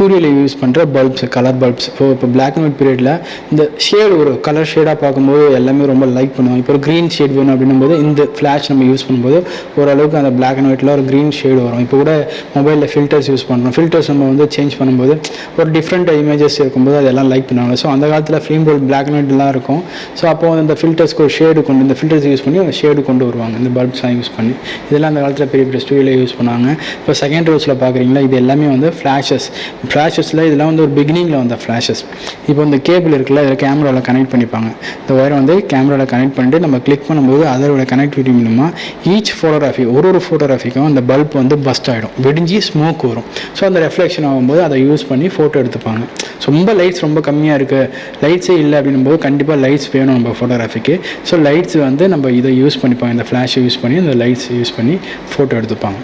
ஸ்டூடியோவில் use பண்ணுற bulbs, colour bulbs. இப்போ black and white பீரியடில் இந்த ஷேடு ஒரு கலர் ஷேடாக பார்க்கும்போது எல்லாமே ரொம்ப லைக் பண்ணுவோம். இப்போ ஒரு க்ரீன் ஷேட் வேணும் அப்படின்னும்போது இந்த ஃப்ளாஷ் நம்ம யூஸ் பண்ணும்போது ஓரளவுக்கு அந்த பிளாக் அண்ட் ஒயிட்டில் ஒரு க்ரீன் ஷேடு வரும். இப்போ கூட மொபைலில் ஃபில்டர்ஸ் யூஸ் பண்ணுறோம். ஃபில்டர்ஸ் நம்ம வந்து சேஞ்ச் பண்ணும்போது ஒரு டிஃப்ரெண்ட் இமேஜஸ் இருக்கும்போது அதெல்லாம் லைக் பண்ணுவாங்க. ஸோ அந்த காலத்தில் ஃபிலிம் ரோல் பிளாக் அண்ட் ஒயிட்லாம் இருக்கும். ஸோ அப்போ அந்த ஃபில்டர்ஸ்க்கு ஒரு ஷேடு கொண்டு இந்த ஃபில்டர்ஸ் யூஸ் பண்ணி அந்த ஷேடு கொண்டு வருவாங்க இந்த பல்ப்ஸ்லாம் யூஸ் பண்ணி. இதெல்லாம் அந்த காலத்தில் பெரிய பெரிய ஸ்டூடியோவில் யூஸ் பண்ணுவாங்க. இப்போ செகண்ட் ரோஸில் பார்க்குறீங்களா, இது எல்லாமே வந்து ஃப்ளாஷஸில் இதெல்லாம் வந்து ஒரு பிகினிங்கில் வந்த ஃப்ளாஷஸ். இப்போ இந்த கேபிள் இருக்குல்ல, இதில் கேமராவில் கனெக்ட் பண்ணிப்பாங்க. இந்த ஒயரை வந்து கேமராவில் கனெக்ட் பண்ணிட்டு நம்ம கிளிக் பண்ணும்போது அதோட கனெக்டிவிட்டி மூலமாக ஈச் ஃபோட்டோகிராஃபி ஒரு ஃபோட்டோகிராஃபிக்கும் அந்த பல்ப் வந்து பஸ்ட் ஆகிடும், வெடிஞ்சி ஸ்மோக் வரும். ஸோ அந்த ரெஃப்ளெக்ஷன் ஆகும்போது அதை யூஸ் பண்ணி ஃபோட்டோ எடுத்துப்பாங்க. ரொம்ப லைட்ஸ் ரொம்ப கம்மியாக இருக்குது, லைட்ஸே இல்லை அப்படின்னும்போது கண்டிப்பாக லைட்ஸ் வேணும் நம்ம ஃபோட்டோகிராஃபிக்கு. ஸோ லைட்ஸ் வந்து நம்ம இதை யூஸ் பண்ணிப்பாங்க, இந்த ஃப்ளாஷை யூஸ் பண்ணி இந்த லைட்ஸ் யூஸ் பண்ணி ஃபோட்டோ எடுத்துப்பாங்க.